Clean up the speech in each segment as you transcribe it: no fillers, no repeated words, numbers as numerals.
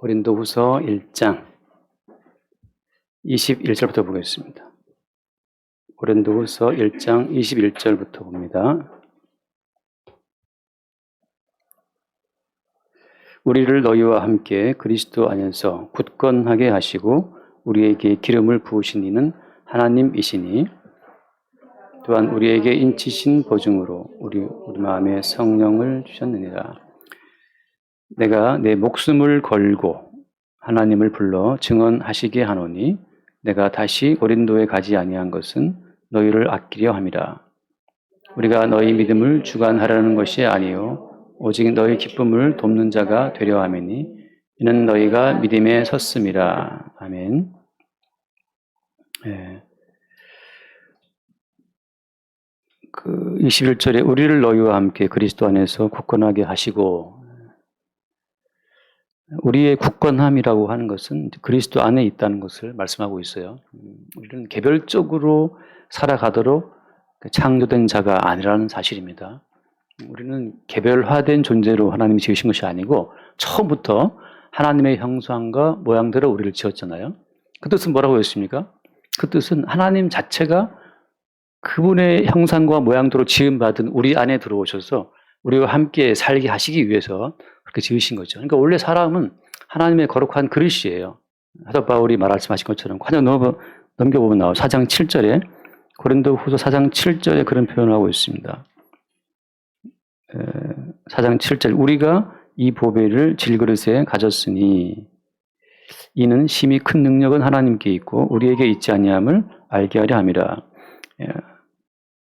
고린도후서 1장 21절부터 보겠습니다. 고린도후서 1장 21절부터 봅니다. 우리를 너희와 함께 그리스도 안에서 굳건하게 하시고 우리에게 기름을 부으신 이는 하나님이시니 또한 우리에게 인치신 보증으로 우리 마음에 성령을 주셨느니라. 내가 내 목숨을 걸고 하나님을 불러 증언하시게 하노니 내가 다시 고린도에 가지 아니한 것은 너희를 아끼려 함이라. 우리가 너희 믿음을 주관하려는 것이 아니요 오직 너희 기쁨을 돕는 자가 되려 함이니 이는 너희가 믿음에 섰음이라. 아멘. 그 21절에 우리를 너희와 함께 그리스도 안에서 굳건하게 하시고, 우리의 굳건함이라고 하는 것은 그리스도 안에 있다는 것을 말씀하고 있어요. 우리는 개별적으로 살아가도록 창조된 자가 아니라는 사실입니다. 우리는 개별화된 존재로 하나님이 지으신 것이 아니고 처음부터 하나님의 형상과 모양대로 우리를 지었잖아요. 그 뜻은 뭐라고 했습니까? 그 뜻은 하나님 자체가 그분의 형상과 모양대로 지음받은 우리 안에 들어오셔서 우리와 함께 살게 하시기 위해서 그렇게 지으신 거죠. 그러니까 원래 사람은 하나님의 거룩한 그릇이에요. 사도 바울이 말씀하신 것처럼 관여 넘겨보면 나와요. 4장 7절에 고린도후서 4장 7절에 그런 표현을 하고 있습니다. 4장 7절 우리가 이 보배를 질그릇에 가졌으니 이는 심히 큰 능력은 하나님께 있고 우리에게 있지 아니함을 알게 하려 함이라.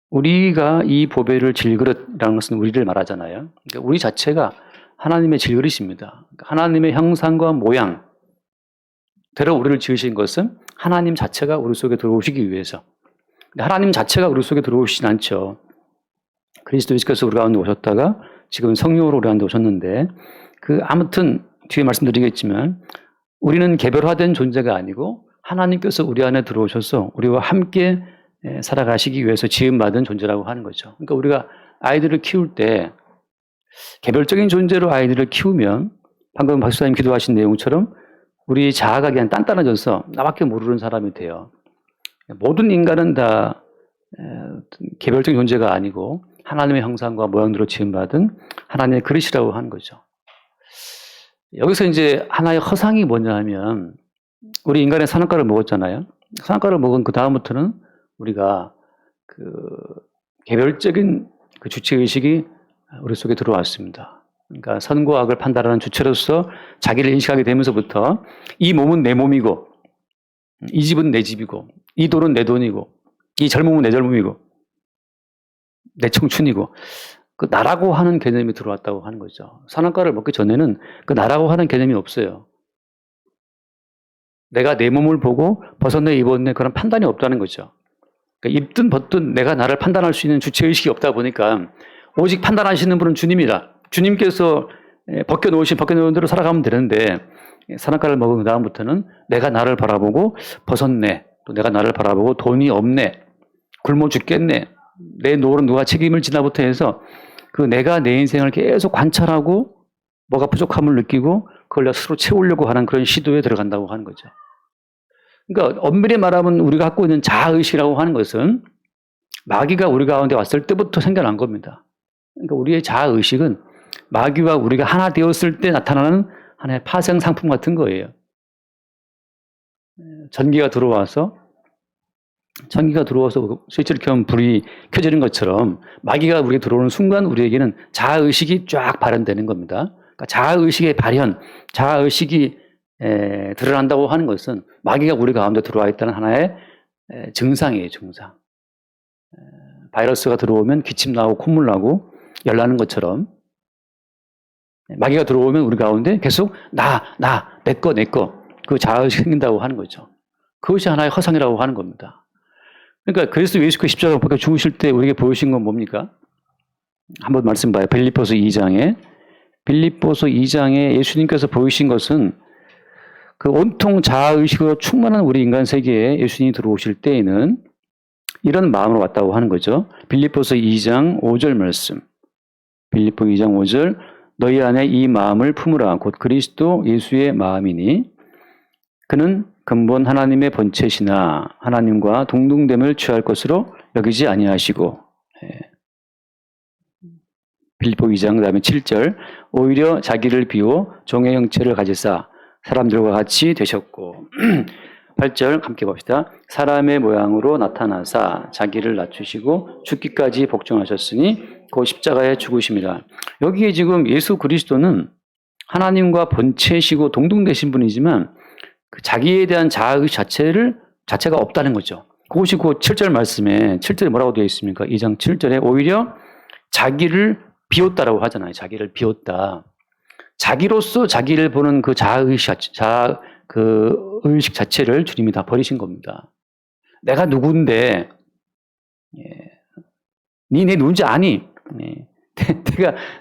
우리가 이 보배를 질그릇이라는 것은 우리를 말하잖아요. 그러니까 우리 자체가 하나님의 질그릇입니다. 하나님의 형상과 모양대로 우리를 지으신 것은 하나님 자체가 우리 속에 들어오시기 위해서. 하나님 자체가 우리 속에 들어오시진 않죠. 그리스도 예수께서 우리 가운데 오셨다가 지금 성령으로 우리 가운데 오셨는데, 아무튼 뒤에 말씀드리겠지만 우리는 개별화된 존재가 아니고 하나님께서 우리 안에 들어오셔서 우리와 함께 살아가시기 위해서 지음받은 존재라고 하는 거죠. 그러니까 우리가 아이들을 키울 때 개별적인 존재로 아이들을 키우면 방금 박수사님 기도하신 내용처럼 우리 자아가 그냥 단단해져서 나밖에 모르는 사람이 돼요. 모든 인간은 다 개별적인 존재가 아니고 하나님의 형상과 모양대로 지음받은 하나님의 그릇이라고 하는 거죠. 여기서 이제 하나의 허상이 뭐냐 하면 우리 인간의 선악과를 먹었잖아요. 선악과를 먹은 그 다음부터는 우리가 개별적인 주체의식이 우리 속에 들어왔습니다. 그러니까 선과 악을 판단하는 주체로서 자기를 인식하게 되면서부터 이 몸은 내 몸이고 이 집은 내 집이고 이 돈은 내 돈이고 이 젊음은 내 젊음이고 내 청춘이고 그 나라고 하는 개념이 들어왔다고 하는 거죠. 선악과를 먹기 전에는 그 나라고 하는 개념이 없어요. 내가 내 몸을 보고 벗었네 입었네 그런 판단이 없다는 거죠. 그러니까 입든 벗든 내가 나를 판단할 수 있는 주체의식이 없다 보니까 오직 판단하시는 분은 주님이라. 주님께서 벗겨놓은 대로 살아가면 되는데 선악과를 먹은 그 다음부터는 내가 나를 바라보고 벗었네. 또 내가 나를 바라보고 돈이 없네. 굶어 죽겠네. 내 노릇 누가 책임을 지나부터 해서 내가 내 인생을 계속 관찰하고 뭐가 부족함을 느끼고 그걸 스스로 채우려고 하는 그런 시도에 들어간다고 하는 거죠. 그러니까 엄밀히 말하면 우리가 갖고 있는 자아의식이라고 하는 것은 마귀가 우리 가운데 왔을 때부터 생겨난 겁니다. 그러니까 우리의 자아의식은 마귀와 우리가 하나 되었을 때 나타나는 하나의 파생 상품 같은 거예요. 전기가 들어와서 스위치를 켜면 불이 켜지는 것처럼 마귀가 우리에게 들어오는 순간 우리에게는 자아의식이 쫙 발현되는 겁니다. 그러니까 자아의식의 발현, 자아의식이 드러난다고 하는 것은 마귀가 우리 가운데 들어와 있다는 하나의 증상이에요, 증상. 바이러스가 들어오면 기침 나고 콧물 나고 열 나는 것처럼 마귀가 들어오면 우리 가운데 계속 내 거 그 자아의식이 생긴다고 하는 거죠. 그것이 하나의 허상이라고 하는 겁니다. 그러니까 그리스도 예수께서 십자가에 못 박혀 죽으실 때 우리에게 보여주신 건 뭡니까? 한번 말씀 봐요. 빌립보서 2장에 예수님께서 보이신 것은 온통 자아의식으로 충만한 우리 인간 세계에 예수님이 들어오실 때에는 이런 마음으로 왔다고 하는 거죠. 빌립보서 2장 5절 말씀. 빌립보 2장 5절 너희 안에 이 마음을 품으라. 곧 그리스도 예수의 마음이니 그는 근본 하나님의 본체시나 하나님과 동등됨을 취할 것으로 여기지 아니하시고 빌립보 2장 그다음에 7절 오히려 자기를 비워 종의 형체를 가지사 사람들과 같이 되셨고 8절 함께 봅시다. 사람의 모양으로 나타나사 자기를 낮추시고 죽기까지 복종하셨으니 그 십자가에 죽으심이라. 여기에 지금 예수 그리스도는 하나님과 본체시고 동등되신 분이지만 그 자기에 대한 자아의식 자체가 없다는 거죠. 그것이 그 7절 말씀에 7절에 뭐라고 되어 있습니까? 2장 7절에 오히려 자기를 비웠다라고 하잖아요. 자기를 비웠다. 자기로서 자기를 보는 그 의식 자체를 주님이 다 버리신 겁니다. 내가 누군데, 내 누군지 아니?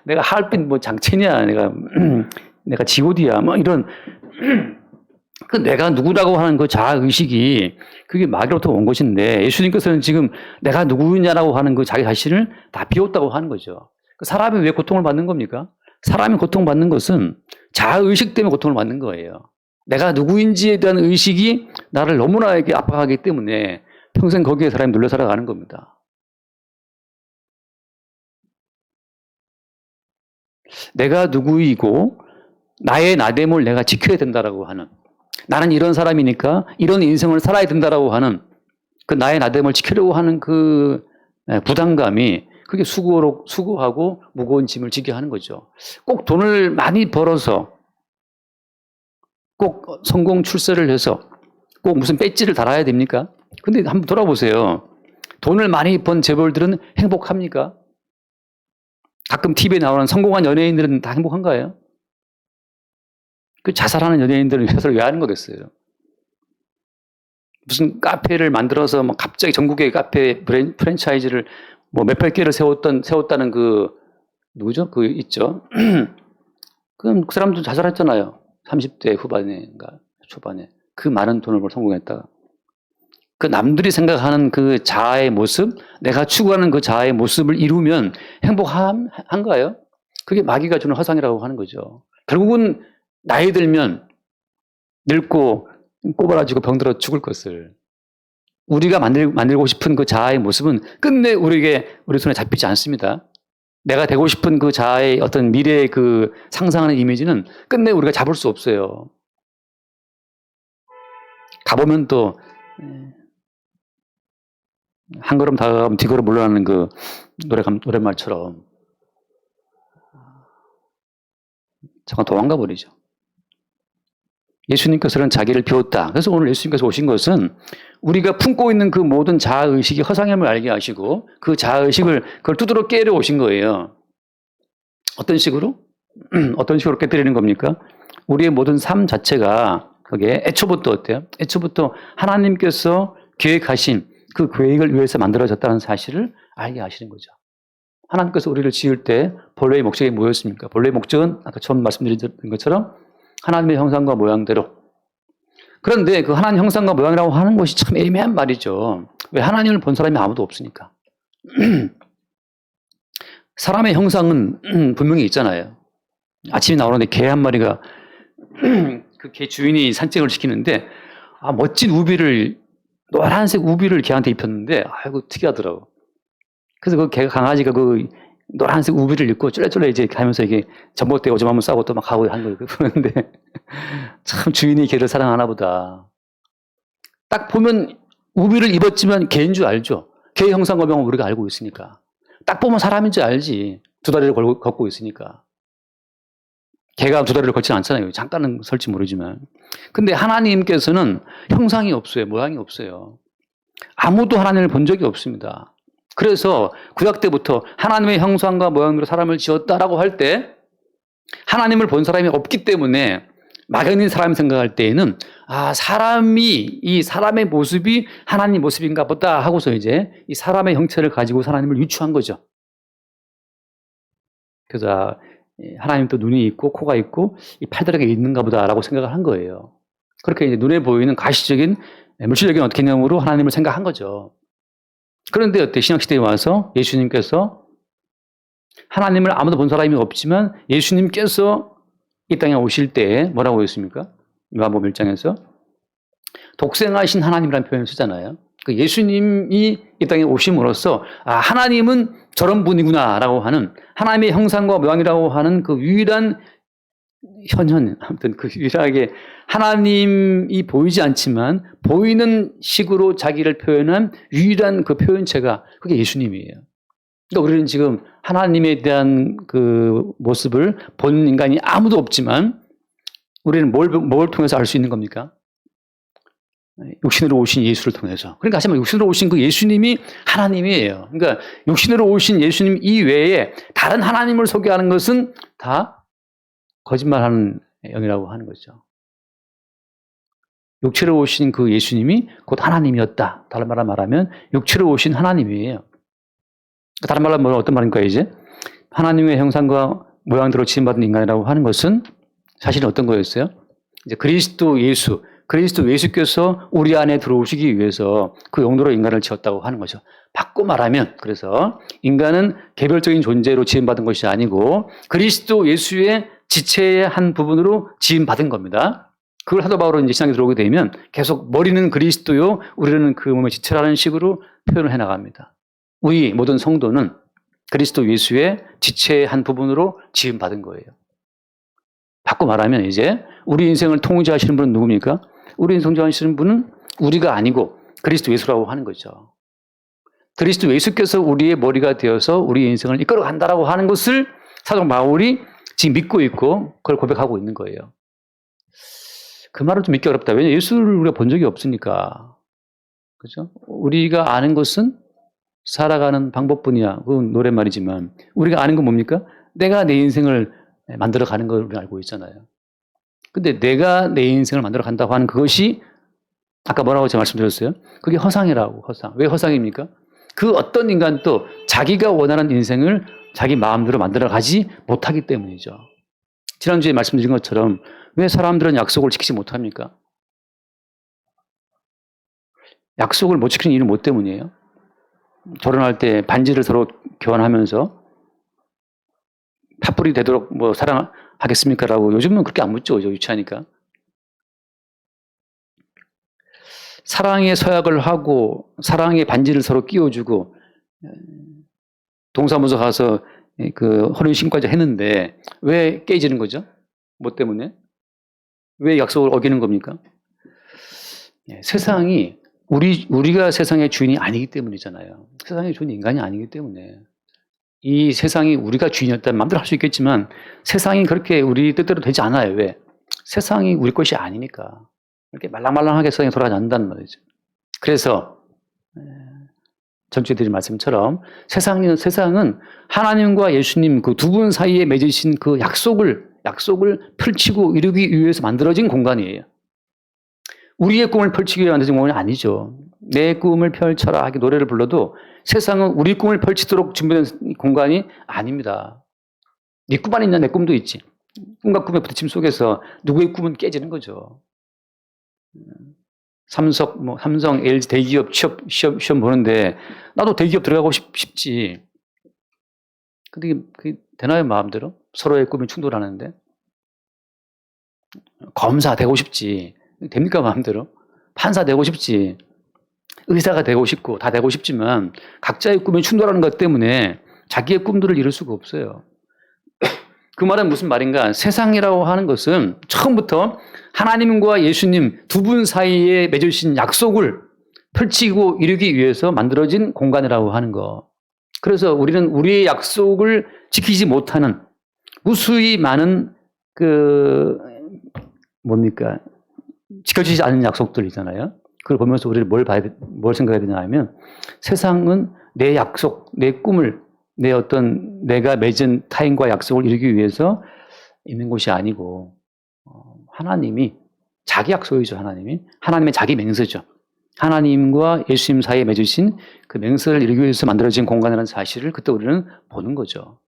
내가 하얼빈 뭐 장첸이야, 내가 지오디야, 뭐 이런 그 내가 누구라고 하는 그 자아 의식이 그게 마귀로부터 온 것인데 예수님께서는 지금 내가 누구냐라고 하는 그 자기 자신을 다 비웠다고 하는 거죠. 사람이 왜 고통을 받는 겁니까? 사람이 고통받는 것은 자아 의식 때문에 고통을 받는 거예요. 내가 누구인지에 대한 의식이 나를 너무나에게 압박하기 때문에 평생 거기에 사람이 눌려 살아가는 겁니다. 내가 누구이고 나의 나됨을 내가 지켜야 된다라고 하는, 나는 이런 사람이니까 이런 인생을 살아야 된다라고 하는 그 나의 나됨을 지키려고 하는 그 부담감이 그게 수고하고 무거운 짐을 지게 하는 거죠. 꼭 돈을 많이 벌어서 꼭 성공 출세를 해서 꼭 무슨 배지를 달아야 됩니까? 근데 한번 돌아보세요. 돈을 많이 번 재벌들은 행복합니까? 가끔 TV에 나오는 성공한 연예인들은 다 행복한가요? 그 자살하는 연예인들은 회사를 왜 하는 거겠어요? 무슨 카페를 만들어서 뭐 갑자기 전국의 카페 프랜차이즈를 뭐 몇백 개를 세웠다는 그 누구죠? 그 있죠. 그럼 그 사람도 자살했잖아요. 30대 후반인가 초반에 그 많은 돈을 벌 성공했다가 그 남들이 생각하는 그 자아의 모습, 내가 추구하는 그 자아의 모습을 이루면 행복한가요? 그게 마귀가 주는 허상이라고 하는 거죠. 결국은 나이 들면 늙고 꼬부라지고 병들어 죽을 것을 우리가 만들고 싶은 그 자아의 모습은 끝내 우리 손에 잡히지 않습니다. 내가 되고 싶은 그 자아의 어떤 미래의 그 상상하는 이미지는 끝내 우리가 잡을 수 없어요. 가보면 또 한 걸음 다가가면 뒤걸음 물러나는 그 노랫말처럼 잠깐 도망가 버리죠. 예수님께서는 자기를 비웠다. 그래서 오늘 예수님께서 오신 것은 우리가 품고 있는 그 모든 자아의식이 허상임을 알게 하시고 그 자아의식을 그걸 두드러 깨려 오신 거예요. 어떤 식으로? 어떤 식으로 깨뜨리는 겁니까? 우리의 모든 삶 자체가 그게 애초부터 어때요? 애초부터 하나님께서 계획하신 그 계획을 위해서 만들어졌다는 사실을 알게 하시는 거죠. 하나님께서 우리를 지을 때 본래의 목적이 뭐였습니까? 본래의 목적은 아까 처음 말씀드린 것처럼 하나님의 형상과 모양대로. 그런데 그 하나님 형상과 모양이라고 하는 것이 참 애매한 말이죠. 왜? 하나님을 본 사람이 아무도 없으니까. 사람의 형상은 분명히 있잖아요. 아침에 나오는데 개 한 마리가 그 개 주인이 산책을 시키는데 멋진 노란색 우비를 개한테 입혔는데 아이고 특이하더라고. 그래서 그 강아지가 그 노란색 우비를 입고 쫄래쫄래 이제 가면서 이게 전봇대 오줌 한번 싸고 또 막 가고 하는 거예요. 그런데 참 주인이 개를 사랑하나 보다. 딱 보면 우비를 입었지만 개인 줄 알죠. 개의 형상과 모양은 우리가 알고 있으니까. 딱 보면 사람인 줄 알지. 두 다리를 걷고 있으니까. 개가 두 다리를 걷지는 않잖아요. 잠깐은 설지 모르지만. 근데 하나님께서는 형상이 없어요. 모양이 없어요. 아무도 하나님을 본 적이 없습니다. 그래서 구약 때부터 하나님의 형상과 모양으로 사람을 지었다라고 할 때 하나님을 본 사람이 없기 때문에 막연히 사람이 생각할 때에는 이 사람의 모습이 하나님 모습인가 보다 하고서 이제 이 사람의 형체를 가지고 하나님을 유추한 거죠. 그래서 하나님도 눈이 있고 코가 있고 이 팔다리가 있는가 보다라고 생각을 한 거예요. 그렇게 이제 눈에 보이는 가시적인 물질적인 어떤 개념으로 하나님을 생각한 거죠. 그런데 어때? 신약시대에 와서 예수님께서 하나님을 아무도 본 사람이 없지만 예수님께서 이 땅에 오실 때 뭐라고 했습니까? 요한복음 1장에서 독생하신 하나님이라는 표현을 쓰잖아요. 그 예수님이 이 땅에 오심으로써 하나님은 저런 분이구나라고 하는 하나님의 형상과 모양이라고 하는 그 유일한 아무튼 그 유일하게 하나님이 보이지 않지만 보이는 식으로 자기를 표현한 유일한 그 표현체가 그게 예수님이에요. 그러니까 우리는 지금 하나님에 대한 그 모습을 본 인간이 아무도 없지만 우리는 뭘 통해서 알 수 있는 겁니까? 육신으로 오신 예수를 통해서. 그러니까 하지만 육신으로 오신 그 예수님이 하나님이에요. 그러니까 육신으로 오신 예수님 이외에 다른 하나님을 소개하는 것은 다 거짓말하는 영이라고 하는 거죠. 육체로 오신 그 예수님이 곧 하나님이었다. 다른 말로 말하면 육체로 오신 하나님이에요. 다른 말로 말하면 어떤 말인가요, 이제? 하나님의 형상과 모양대로 지음받은 인간이라고 하는 것은 사실은 어떤 거였어요? 이제 그리스도 예수께서 우리 안에 들어오시기 위해서 그 용도로 인간을 지었다고 하는 거죠. 바꿔 말하면, 그래서 인간은 개별적인 존재로 지음받은 것이 아니고 그리스도 예수의 지체의 한 부분으로 지음받은 겁니다. 그걸 사도 바울은 이제 신앙에 들어오게 되면 계속 머리는 그리스도요, 우리는 그 몸의 지체라는 식으로 표현을 해나갑니다. 우리 모든 성도는 그리스도 예수의 지체의 한 부분으로 지음받은 거예요. 바꿔 말하면 이제 우리 인생을 통제하시는 분은 누굽니까? 우리 인생 통제하시는 분은 우리가 아니고 그리스도 예수라고 하는 거죠. 그리스도 예수께서 우리의 머리가 되어서 우리 인생을 이끌어 간다라고 하는 것을 사도 바울이 지금 믿고 있고 그걸 고백하고 있는 거예요. 그 말은 좀 믿기 어렵다. 왜냐하면 예수를 우리가 본 적이 없으니까. 그죠? 우리가 아는 것은 살아가는 방법뿐이야. 그건 노랫말이지만 우리가 아는 건 뭡니까? 내가 내 인생을 만들어가는 걸 우리가 알고 있잖아요. 근데 내가 내 인생을 만들어 간다고 하는 그것이 아까 뭐라고 제가 말씀드렸어요? 그게 허상이라고, 허상. 왜 허상입니까? 그 어떤 인간도 자기가 원하는 인생을 자기 마음대로 만들어 가지 못하기 때문이죠. 지난주에 말씀드린 것처럼 왜 사람들은 약속을 지키지 못합니까? 약속을 못 지키는 이유는 뭐 때문이에요? 결혼할 때 반지를 서로 교환하면서 팥불이 되도록 뭐 사랑하겠습니까? 라고 요즘은 그렇게 안 묻죠. 유치하니까. 사랑의 서약을 하고 사랑의 반지를 서로 끼워주고 동사무소 가서 그 혼인신고까지 했는데 왜 깨지는 거죠? 뭐 때문에? 왜 약속을 어기는 겁니까? 세상이 우리가 세상의 주인이 아니기 때문이잖아요. 세상의 주인이 인간이 아니기 때문에. 이 세상이 우리가 주인이었다면 마음대로 할 수 있겠지만 세상이 그렇게 우리 뜻대로 되지 않아요. 왜? 세상이 우리 것이 아니니까. 이렇게 말랑말랑하게 세상이 돌아가지 않는다는 말이죠. 그래서 전주에 드린 말씀처럼 세상은 하나님과 예수님 그 두 분 사이에 맺으신 그 약속을 펼치고 이루기 위해서 만들어진 공간이에요. 우리의 꿈을 펼치기 위해 만들어진 공간이 아니죠. 내 꿈을 펼쳐라 하게 노래를 불러도 세상은 우리 꿈을 펼치도록 준비된 공간이 아닙니다. 네 꿈만 있냐? 내 꿈도 있지. 꿈과 꿈의 부딪힘 속에서 누구의 꿈은 깨지는 거죠. 삼성, LG 대기업 시험 보는데 나도 대기업 들어가고 싶지. 근데 그게 되나요, 마음대로? 서로의 꿈이 충돌하는데. 검사 되고 싶지. 됩니까, 마음대로? 판사 되고 싶지. 의사가 되고 싶고 다 되고 싶지만 각자의 꿈이 충돌하는 것 때문에 자기의 꿈들을 이룰 수가 없어요. 그 말은 무슨 말인가? 세상이라고 하는 것은 처음부터 하나님과 예수님 두 분 사이에 맺으신 약속을 펼치고 이루기 위해서 만들어진 공간이라고 하는 거. 그래서 우리는 우리의 약속을 지키지 못하는 무수히 많은 지켜지지 않는 약속들 있잖아요. 그걸 보면서 우리를 뭘 생각해야 되냐 하면 세상은 내 약속, 내 꿈을 내가 맺은 타인과 약속을 이루기 위해서 있는 곳이 아니고 하나님이 자기 약속이죠. 하나님의 자기 맹세죠. 하나님과 예수님 사이에 맺으신 그 맹세를 이루기 위해서 만들어진 공간이라는 사실을 그때 우리는 보는 거죠.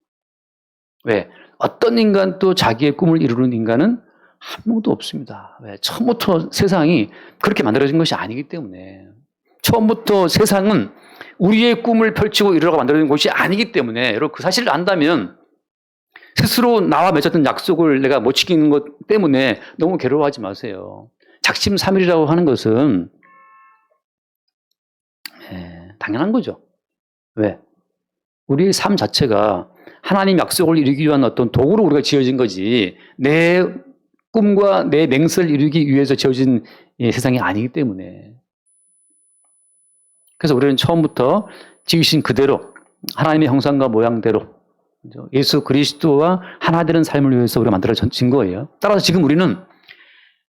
왜? 어떤 인간도 자기의 꿈을 이루는 인간은 한 명도 없습니다. 왜? 처음부터 세상이 그렇게 만들어진 것이 아니기 때문에. 처음부터 세상은 우리의 꿈을 펼치고 이루라고 만들어진 곳이 아니기 때문에 여러분 그 사실을 안다면 스스로 나와 맺었던 약속을 내가 못 지키는 것 때문에 너무 괴로워하지 마세요. 작심삼일이라고 하는 것은 당연한 거죠. 왜? 우리의 삶 자체가 하나님 약속을 이루기 위한 어떤 도구로 우리가 지어진 거지 내 꿈과 내 맹세를 이루기 위해서 지어진 세상이 아니기 때문에. 그래서 우리는 처음부터 지으신 그대로 하나님의 형상과 모양대로 예수 그리스도와 하나 되는 삶을 위해서 우리가 만들어진 거예요. 따라서 지금 우리는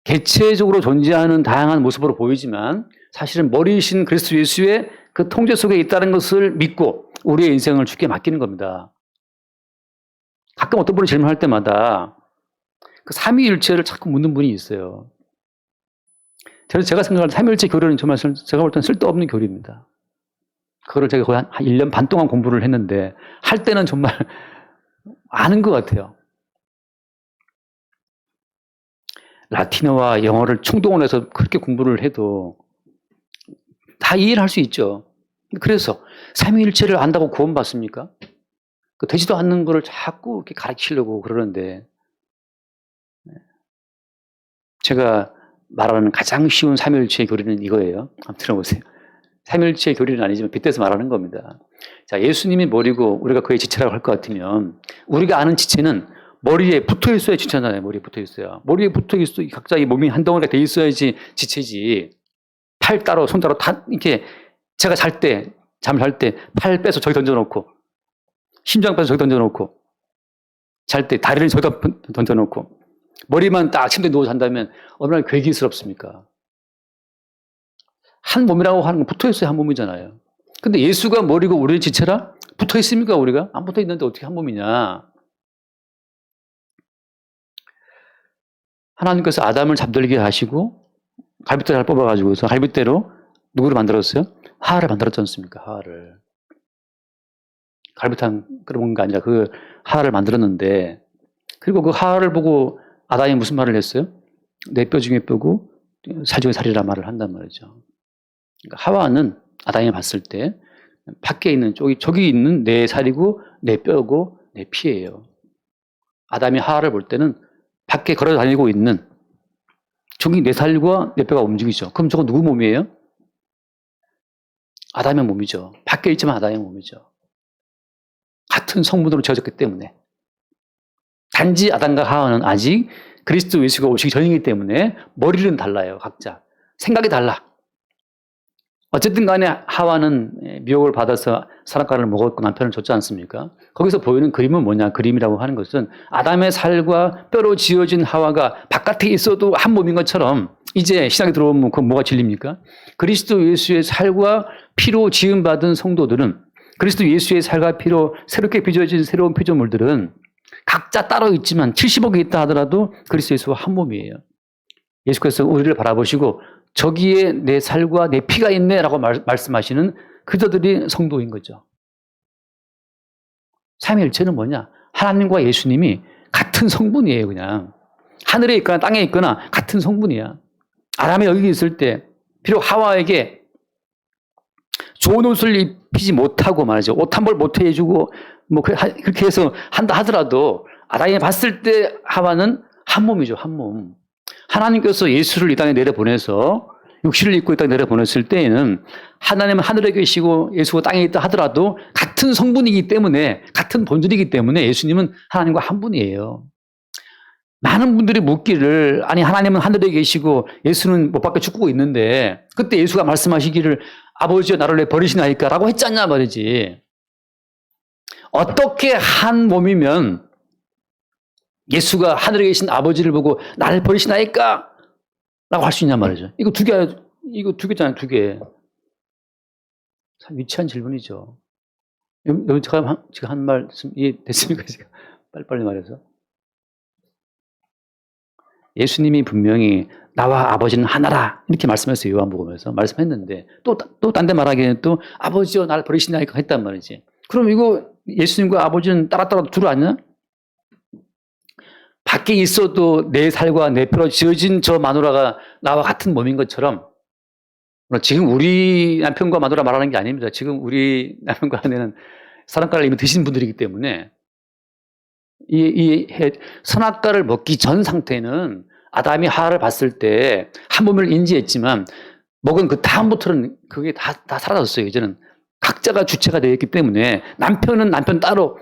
개체적으로 존재하는 다양한 모습으로 보이지만 사실은 머리이신 그리스도 예수의 그 통제 속에 있다는 것을 믿고 우리의 인생을 주께 맡기는 겁니다. 가끔 어떤 분이 질문할 때마다 그 삼위일체를 자꾸 묻는 분이 있어요. 제가 생각할 때 삼위일체 교리는 정말 제가 볼 때는 쓸데없는 교리입니다. 그거를 제가 거의 한 1년 반 동안 공부를 했는데 할 때는 정말 아는 것 같아요. 라틴어와 영어를 충동을 해서 그렇게 공부를 해도 다 이해를 할 수 있죠. 그래서 삼위일체를 안다고 구원받습니까? 되지도 않는 거를 자꾸 이렇게 가르치려고 그러는데 제가 말하는 가장 쉬운 삼위일체의 교리는 이거예요. 한번 들어보세요. 삼위일체의 교리는 아니지만 빗대서 말하는 겁니다. 자, 예수님이 머리고 우리가 그의 지체라고 할 것 같으면 우리가 아는 지체는 머리에 붙어 있어야 지체잖아요. 머리에 붙어 있어야. 머리에 붙어 있어 각자 이 몸이 한 덩어리가 돼 있어야지 지체지. 팔 따로 손 따로 다 이렇게 제가 잘 때 잠을 잘 때 팔 빼서 저기 던져놓고 심장 빼서 저기 던져놓고 잘 때 다리를 저기다 던져놓고 머리만 딱 침대에 누워 잔다면 얼마나 괴기스럽습니까? 한 몸이라고 하는 건 붙어 있어야 한 몸이잖아요. 근데 예수가 머리고 우리의 지체라? 붙어 있습니까, 우리가? 안 붙어 있는데 어떻게 한 몸이냐? 하나님께서 아담을 잠들게 하시고 갈빗대를 뽑아가지고서 갈빗대로 누구를 만들었어요? 하와를 만들었지 않습니까? 하와를. 갈비탕 끓여먹는 게 아니라 그 하와를 만들었는데 그리고 그 하와를 보고 아담이 무슨 말을 했어요? 내 뼈 중에 뼈고 살 중에 살이라 말을 한단 말이죠. 그러니까 하와는 아담이 봤을 때 밖에 있는 저기 있는 내 살이고 내 뼈고 내 피예요. 아담이 하와를 볼 때는 밖에 걸어 다니고 있는 저기 내 살과 내 뼈가 움직이죠. 그럼 저거 누구 몸이에요? 아담의 몸이죠. 밖에 있지만 아담의 몸이죠. 같은 성분으로 지어졌기 때문에. 단지 아담과 하와는 아직 그리스도 예수가 오시기 전이기 때문에 머리는 달라요. 각자. 생각이 달라. 어쨌든 간에 하와는 미혹을 받아서 선악과를 먹었고 남편을 줬지 않습니까? 거기서 보이는 그림은 뭐냐? 그림이라고 하는 것은 아담의 살과 뼈로 지어진 하와가 바깥에 있어도 한 몸인 것처럼 이제 신학에 들어오면 그건 뭐가 진리입니까? 그리스도 예수의 살과 피로 지음받은 성도들은 그리스도 예수의 살과 피로 새롭게 빚어진 새로운 피조물들은 각자 따로 있지만 70억이 있다 하더라도 그리스도 예수와 한 몸이에요. 예수께서 우리를 바라보시고 저기에 내 살과 내 피가 있네 라고 말씀하시는 그들이 성도인 거죠. 삼위일체는 뭐냐? 하나님과 예수님이 같은 성분이에요. 그냥 하늘에 있거나 땅에 있거나 같은 성분이야. 아담이 여기 있을 때 비록 하와에게 좋은 옷을 입히지 못하고 말이죠. 옷 한 벌 못 해주고 뭐 그렇게 해서 한다 하더라도 아담이 봤을 때 하와는 한 몸이죠. 한 몸. 하나님께서 예수를 이 땅에 내려보내서 육신을 입고 이 땅에 내려보냈을 때에는 하나님은 하늘에 계시고 예수가 땅에 있다 하더라도 같은 성분이기 때문에 같은 본질이기 때문에 예수님은 하나님과 한 분이에요. 많은 분들이 묻기를 아니 하나님은 하늘에 계시고 예수는 못 밖에 죽고 있는데 그때 예수가 말씀하시기를 아버지여 나를 왜 버리시나이까 라고 했지 않냐 말이지. 어떻게 한 몸이면 예수가 하늘에 계신 아버지를 보고 나를 버리시나이까? 라고 할 수 있냐 말이죠. 이거 두 개잖아요, 두 개. 참 위치한 질문이죠. 여러분, 제가 한 말씀 이해됐습니까? 제가 빨리빨리 말해서. 예수님이 분명히 나와 아버지는 하나라. 이렇게 말씀했어요, 요한복음에서. 말씀했는데, 또 딴 데 말하기에는 또 아버지여 나를 버리시나이까 했단 말이지. 그럼 이거 예수님과 아버지는 따라 둘 아니야? 밖에 있어도 내 살과 내 뼈로 지어진 저 마누라가 나와 같은 몸인 것처럼 지금 우리 남편과 마누라 말하는 게 아닙니다. 지금 우리 남편과 아내는 선악과를 이미 드신 분들이기 때문에 선악과를 먹기 전 상태는 아담이 하와를 봤을 때 한 몸을 인지했지만 먹은 그 다음부터는 그게 다 사라졌어요. 이제는 각자가 주체가 되어 있기 때문에 남편은 남편 따로,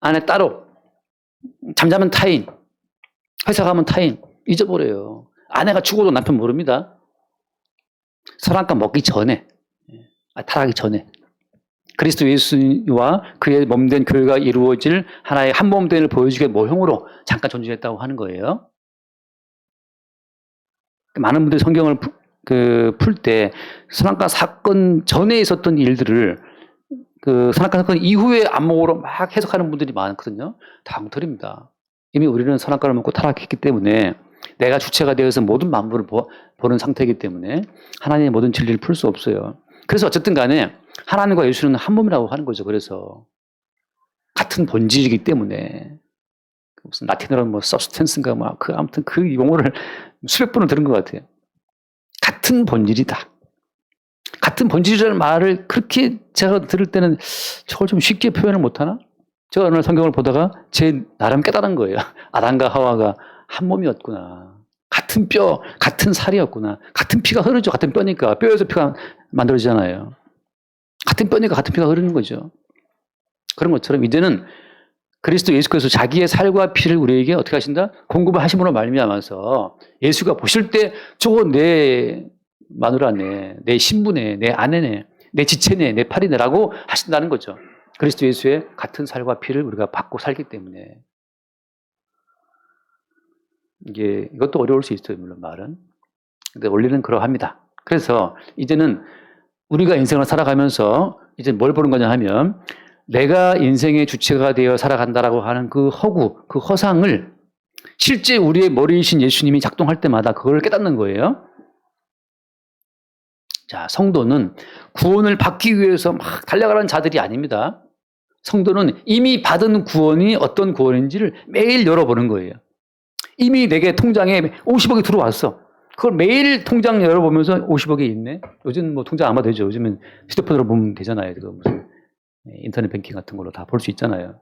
아내 따로, 잠자면 타인, 회사 가면 타인, 잊어버려요. 아내가 죽어도 남편 모릅니다. 선악과 먹기 전에, 타락하기 전에. 그리스도 예수와 그의 몸된 교회가 이루어질 하나의 한 몸됨을 보여주기 모형으로 잠깐 존재했다고 하는 거예요. 많은 분들이 성경을 풀 때 선악과 사건 전에 있었던 일들을 선악과 사건 이후의 안목으로 막 해석하는 분들이 많거든요. 다 엉터리입니다. 이미 우리는 선악과를 먹고 타락했기 때문에 내가 주체가 되어서 모든 만물을 보는 상태이기 때문에 하나님의 모든 진리를 풀 수 없어요. 그래서 어쨌든 간에 하나님과 예수는 한 몸이라고 하는 거죠. 그래서 같은 본질이기 때문에 무슨 라틴어로는 뭐 substance인가 아무튼 그 용어를 수백 번을 들은 것 같아요. 같은 본질이다. 같은 본질이라는 말을 그렇게 제가 들을 때는 저걸 좀 쉽게 표현을 못하나? 제가 어느 날 성경을 보다가 제 나름 깨달은 거예요. 아담과 하와가 한 몸이었구나. 같은 뼈, 같은 살이었구나. 같은 피가 흐르죠. 같은 뼈니까. 뼈에서 피가 만들어지잖아요. 같은 뼈니까 같은 피가 흐르는 거죠. 그런 것처럼 이제는 그리스도 예수께서 자기의 살과 피를 우리에게 어떻게 하신다? 공급을 하심으로 말미암아서 예수가 보실 때 저거 내 마누라네, 내 신부네, 내 아내네, 내 지체네, 내 팔이네라고 하신다는 거죠. 그리스도 예수의 같은 살과 피를 우리가 받고 살기 때문에. 이것도 어려울 수 있어요, 물론 말은. 근데 원리는 그러합니다. 그래서 이제는 우리가 인생을 살아가면서 이제 뭘 보는 거냐 하면 내가 인생의 주체가 되어 살아간다라고 하는 그 허구, 그 허상을 실제 우리의 머리이신 예수님이 작동할 때마다 그걸 깨닫는 거예요. 자, 성도는 구원을 받기 위해서 막 달려가는 자들이 아닙니다. 성도는 이미 받은 구원이 어떤 구원인지를 매일 열어보는 거예요. 이미 내게 통장에 50억이 들어왔어. 그걸 매일 통장 열어보면서 50억이 있네. 요즘 뭐 통장 아마 되죠. 요즘은 휴대폰으로 보면 되잖아요. 무슨 인터넷 뱅킹 같은 걸로 다 볼 수 있잖아요.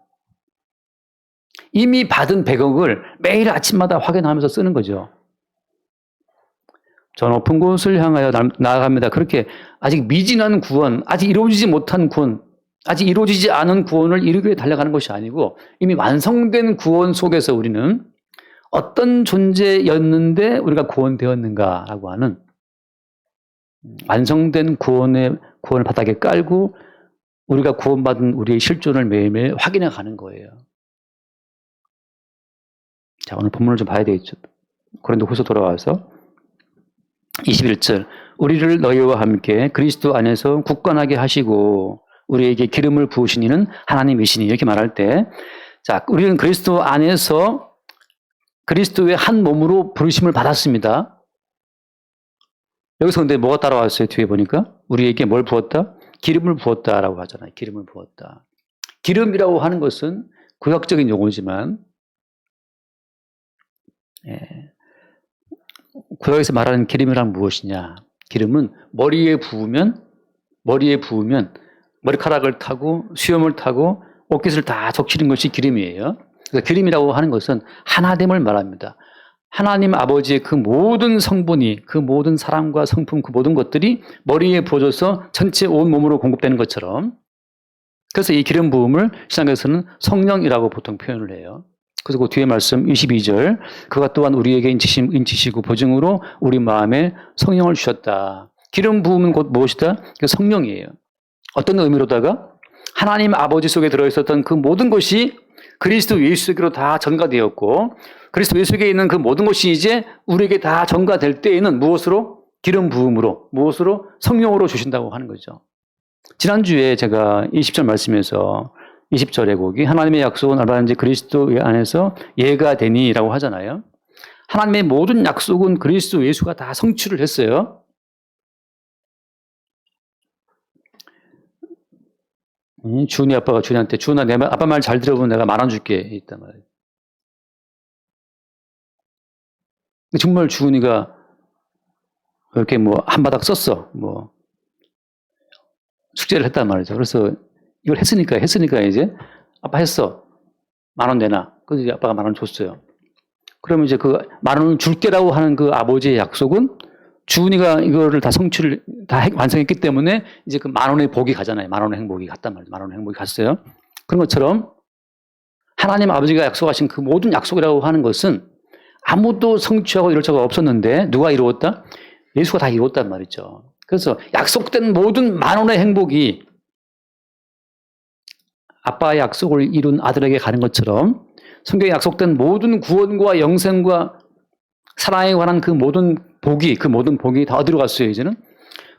이미 받은 100억을 매일 아침마다 확인하면서 쓰는 거죠. 저 높은 곳을 향하여 나아갑니다. 그렇게 아직 미진한 구원, 아직 이루어지지 못한 구원, 아직 이루어지지 않은 구원을 이루기 위해 달려가는 것이 아니고 이미 완성된 구원 속에서 우리는 어떤 존재였는데 우리가 구원되었는가라고 하는 완성된 구원을 바닥에 깔고 우리가 구원받은 우리의 실존을 매일매일 확인해 가는 거예요. 자, 오늘 본문을 좀 봐야 되겠죠. 고린도후서 돌아와서 21절 우리를 너희와 함께 그리스도 안에서 굳건하게 하시고 우리에게 기름을 부으신 이는 하나님이시니 이렇게 말할 때 자, 우리는 그리스도 안에서 그리스도의 한 몸으로 부르심을 받았습니다. 여기서 근데 뭐가 따라왔어요? 뒤에 보니까 우리에게 뭘 부었다? 기름을 부었다라고 하잖아요. 기름을 부었다. 기름이라고 하는 것은 구약적인 용어지만 구약에서 말하는 기름이란 무엇이냐? 기름은 머리에 부으면 머리카락을 타고 수염을 타고 옷깃을 다 적시는 것이 기름이에요. 그래서 기름이라고 하는 것은 하나됨을 말합니다. 하나님 아버지의 그 모든 성분이, 그 모든 사랑과 성품, 그 모든 것들이 머리에 부어져서 전체 온 몸으로 공급되는 것처럼 그래서 이 기름 부음을 신약에서는 성령이라고 보통 표현을 해요. 그래서 그 뒤에 말씀 22절 그가 또한 우리에게 인치시고 보증으로 우리 마음에 성령을 주셨다. 기름 부음은 곧 무엇이다? 성령이에요. 어떤 의미로다가 하나님 아버지 속에 들어있었던 그 모든 것이 그리스도 예수에게로 다 전가되었고 그리스도 예수에게 있는 그 모든 것이 이제 우리에게 다 전가될 때에는 무엇으로? 기름 부음으로, 무엇으로? 성령으로 주신다고 하는 거죠. 지난주에 제가 20절 말씀에서 20절에 거기 하나님의 약속은 얼마든지 그리스도 안에서 예가 되니라고 하잖아요. 하나님의 모든 약속은 그리스도 예수가 다 성취를 했어요. 주은이 아빠가 주은이한테 주은아 내 아빠 말 잘 들어보면 내가 10,000원 줄게 했단 말이에요. 정말 주은이가 그렇게 뭐 한바닥 썼어. 뭐 숙제를 했단 말이죠. 그래서 이걸 했으니까 이제 아빠 했어. 10,000원 내놔. 그래서 이제 아빠가 10,000원 줬어요. 그러면 이제 그 10,000원을 줄게라고 하는 그 아버지의 약속은 주은이가 이거를 다 성취를 다 완성했기 때문에 이제 그 10,000원의 복이 가잖아요. 10,000원의 행복이 갔단 말이죠. 10,000원의 행복이 갔어요. 그런 것처럼 하나님 아버지가 약속하신 그 모든 약속이라고 하는 것은 아무도 성취하고 이룰 자가 없었는데 누가 이루었다? 예수가 다 이루었단 말이죠. 그래서 약속된 모든 10,000원의 행복이 아빠의 약속을 이룬 아들에게 가는 것처럼 성경에 약속된 모든 구원과 영생과 사랑에 관한 그 모든 복이 다 어디로 갔어요, 이제는?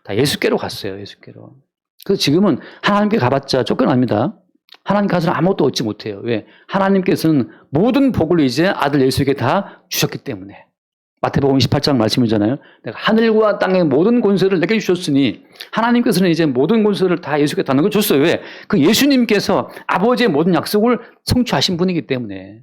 다 예수께로 갔어요, 예수께로. 그래서 지금은 하나님께 가봤자 쫓겨납니다. 하나님 가서는 아무것도 얻지 못해요. 왜? 하나님께서는 모든 복을 이제 아들 예수에게 다 주셨기 때문에. 마태복음 28장 말씀이잖아요. 내가 하늘과 땅의 모든 권세를 내게 주셨으니 하나님께서는 이제 모든 권세를 다 예수께 다 넘겨줬어요. 왜? 그 예수님께서 아버지의 모든 약속을 성취하신 분이기 때문에.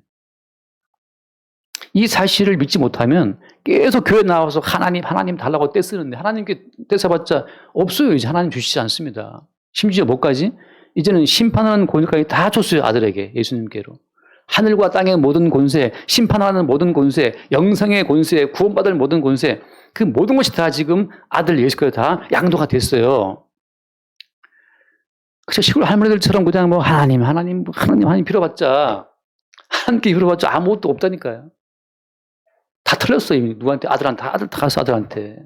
이 사실을 믿지 못하면 계속 교회 나와서 하나님 달라고 떼쓰는데 하나님께 떼써봤자 없어요. 이제 하나님 주시지 않습니다. 심지어 뭐까지? 이제는 심판하는 권세까지 다 줬어요. 아들에게, 예수님께로. 하늘과 땅의 모든 권세, 심판하는 모든 권세, 영생의 권세, 구원받을 모든 권세, 그 모든 것이 다 지금 아들 예수께로 다 양도가 됐어요. 그래서 시골 할머니들처럼 그냥 뭐 하나님 빌어봤자, 하나님께 빌어봤자 아무것도 없다니까요. 다 틀렸어요. 누구한테? 아들 다 가서 아들한테.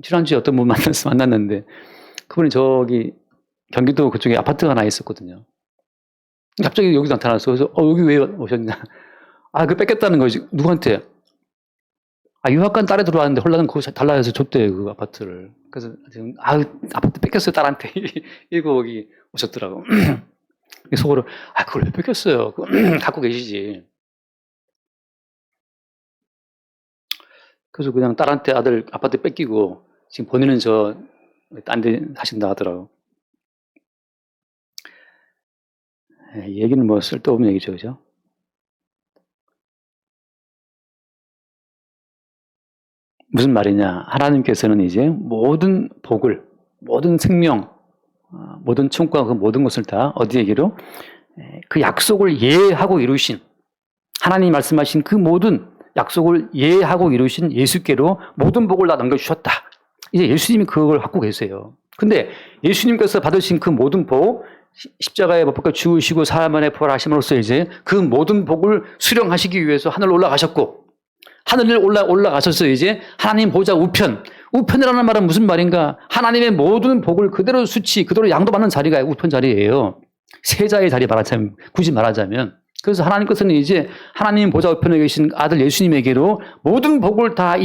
지난주에 어떤 분 만났는데, 그분이 저기 경기도 그쪽에 아파트가 하나 있었거든요. 갑자기 여기 나타났어. 그래서, 여기 왜 오셨냐? 그거 뺏겼다는 거지. 누구한테? 유학 간 딸이 들어왔는데, 홀라는 그거 달라 해서 줬대요, 그 아파트를. 그래서 지금, 아파트 뺏겼어요, 딸한테. 이러고 여기 오셨더라고. 속으로, 그걸 왜 뺏겼어요? 갖고 계시지. 그래서 그냥 딸한테 아들 아파트 뺏기고, 지금 본인은 딴 데 사신다 하더라고. 이 얘기는 뭐 쓸데없는 얘기죠, 그죠? 무슨 말이냐? 하나님께서는 이제 모든 복을, 모든 생명, 모든 천국과 그 모든 것을 다 어디에게로? 그 약속을 예하고 이루신, 하나님이 말씀하신 그 모든 약속을 예하고 이루신 예수께로 모든 복을 다 넘겨주셨다. 이제 예수님이 그걸 갖고 계세요. 근데 예수님께서 받으신 그 모든 복, 십자가에 못 박혀 죽으시고 사흘 만에 부활하심으로써 이제 그 모든 복을 수령하시기 위해서 하늘로 올라가셨고, 하늘을 올라가셔서 이제 하나님 보좌 우편이라는 말은 무슨 말인가? 하나님의 모든 복을 그대로 그대로 양도받는 자리가 우편 자리예요. 세자의 자리 굳이 말하자면. 그래서 하나님께서는 이제 하나님 보좌 우편에 계신 아들 예수님에게로 모든 복을 다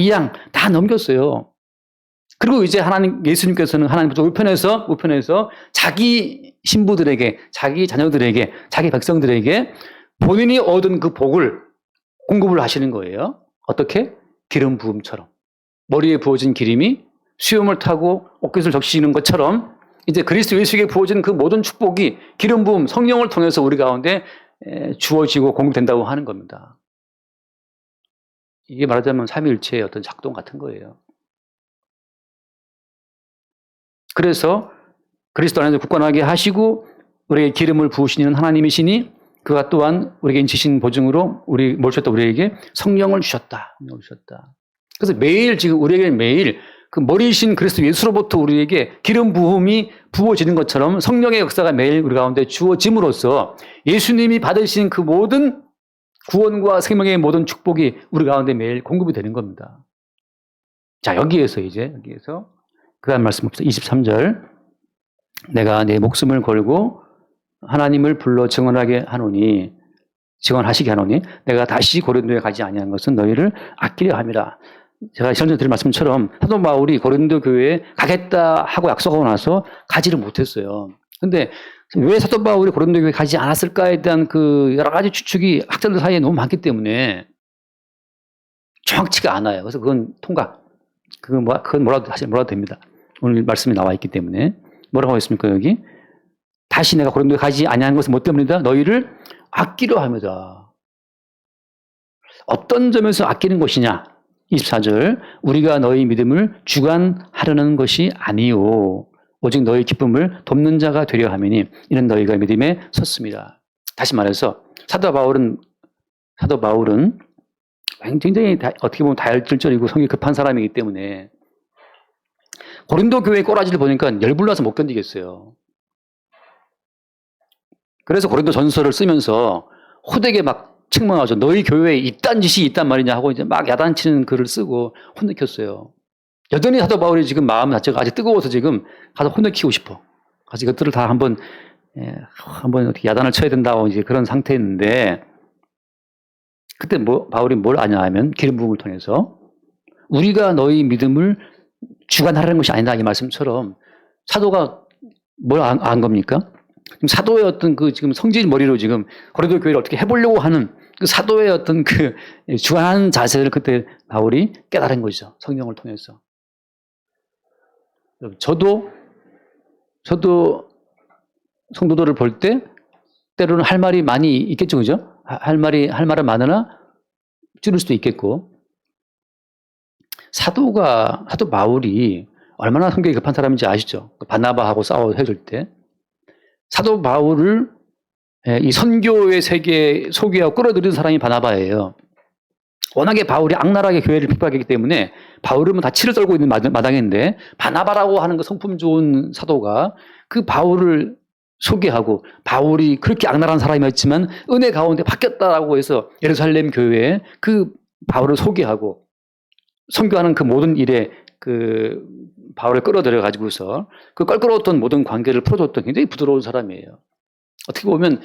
다 넘겼어요. 그리고 이제 예수님께서는 하나님 보좌 우편에서 자기 신부들에게, 자기 자녀들에게, 자기 백성들에게 본인이 얻은 그 복을 공급을 하시는 거예요. 어떻게? 기름 부음처럼. 머리에 부어진 기름이 수염을 타고 옷깃을 적시는 것처럼 이제 그리스도 예수에게 부어진 그 모든 축복이 기름 부음, 성령을 통해서 우리 가운데 주어지고 공급된다고 하는 겁니다. 이게 말하자면 삼위일체의 어떤 작동 같은 거예요. 그래서 그리스도 안에서 굳건하게 하시고 우리에게 기름을 부으시는 하나님이시니 그가 또한 우리에게 인치신 보증으로 뭘 주셨다? 우리에게 성령을 주셨다. 그래서 우리에게 매일 그 머리이신 그리스도 예수로부터 우리에게 기름 부음이 부어지는 것처럼 성령의 역사가 매일 우리 가운데 주어짐으로써 예수님이 받으신 그 모든 구원과 생명의 모든 축복이 우리 가운데 매일 공급이 되는 겁니다. 자, 여기에서 그 다음 말씀 봅시다. 23절. 내가 내 목숨을 걸고 하나님을 불러 증언하시게 하노니 내가 다시 고린도에 가지 아니한 것은 너희를 아끼려 함이라. 제가 전에 드린 말씀처럼 사도 바울이 고린도 교회에 가겠다 하고 약속하고 나서 가지를 못했어요. 근데 왜 사도 바울이 고린도 교회에 가지 않았을까에 대한 그 여러 가지 추측이 학자들 사이에 너무 많기 때문에 정확치가 않아요. 그래서 그건 통각. 그건 뭐라도 됩니다. 오늘 말씀이 나와 있기 때문에. 뭐라고 했습니까, 여기? 다시 내가 고린도에 가지 아니한 것은 뭐 때문이다? 너희를 아끼려 함이다. 어떤 점에서 아끼는 것이냐? 24절 우리가 너희 믿음을 주관하려는 것이 아니요 오직 너희 기쁨을 돕는 자가 되려 함이니 이는 너희가 믿음에 섰습니다. 다시 말해서 사도 바울은 굉장히 어떻게 보면 다혈질적이고 성격이 급한 사람이기 때문에 고린도 교회 꼬라지를 보니까 열불나서 못 견디겠어요. 그래서 고린도 전서를 쓰면서 호되게 막 책망하죠. 너희 교회에 이딴 짓이 있단 말이냐 하고 이제 막 야단치는 글을 쓰고 혼내켰어요. 여전히 사도 바울이 지금 마음 자체가 아직 뜨거워서 지금 가서 혼내키고 싶어. 가서 이것들을 다 한번 어떻게 야단을 쳐야 된다고 이제 그런 상태였는데 그때 바울이 뭘 아냐 하면 기름 부음을 통해서 우리가 너희 믿음을 주관하려는 것이 아니다 이 말씀처럼 사도가 뭘 안 겁니까? 지금 사도의 어떤 그 지금 성질 머리로 지금 고린도 교회를 어떻게 해보려고 하는 그 사도의 어떤 그 주관하는 자세를 그때 바울이 깨달은 거죠. 성경을 통해서. 저도 성도들을 볼 때 때로는 할 말이 많이 있겠죠, 그죠? 할 말은 많으나 줄일 수도 있겠고. 사도 바울이 얼마나 성격이 급한 사람인지 아시죠? 바나바하고 싸워 헤어질 때. 사도 바울을 이 선교의 세계에 소개하고 끌어들인 사람이 바나바예요. 워낙에 바울이 악랄하게 교회를 핍박했기 때문에 바울은 다 치를 떨고 있는 마당인데 바나바라고 하는 그 성품 좋은 사도가 그 바울을 소개하고 바울이 그렇게 악랄한 사람이었지만 은혜 가운데 바뀌었다라고 해서 예루살렘 교회에 그 바울을 소개하고 선교하는 그 모든 일에 그 바울을 끌어들여 가지고서 그 껄끄러웠던 모든 관계를 풀어줬던 굉장히 부드러운 사람이에요. 어떻게 보면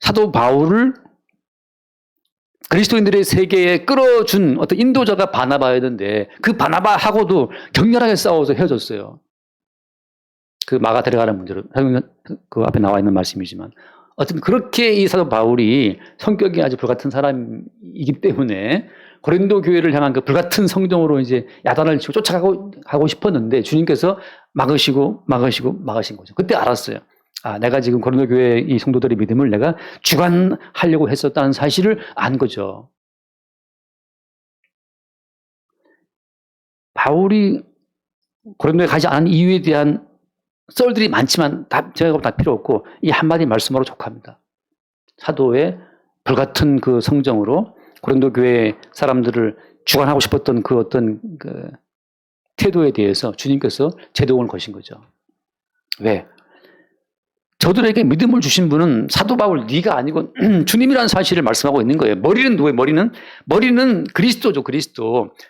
사도 바울을 그리스도인들의 세계에 끌어준 어떤 인도자가 바나바였는데 그 바나바하고도 격렬하게 싸워서 헤어졌어요. 그 마가 데려가는 문제로 그 앞에 나와 있는 말씀이지만 어쨌든 그렇게 이 사도 바울이 성격이 아주 불같은 사람이기 때문에 고린도 교회를 향한 그 불같은 성정으로 이제 야단을 치고 쫓아가고 싶었는데 주님께서 막으신 거죠. 그때 알았어요. 아, 내가 지금 고린도 교회 이 성도들의 믿음을 내가 주관하려고 했었다는 사실을 안 거죠. 바울이 고린도에 가지 않은 이유에 대한 썰들이 많지만 제가 다 필요 없고 이 한마디 말씀으로 족합니다. 사도의 불같은 그 성정으로 고린도 교회 사람들을 주관하고 싶었던 그 어떤 그 태도에 대해서 주님께서 제동을 거신 거죠. 왜? 저들에게 믿음을 주신 분은 사도 바울 네가 아니고 주님이라는 사실을 말씀하고 있는 거예요. 머리는 누구예요? 머리는 그리스도죠.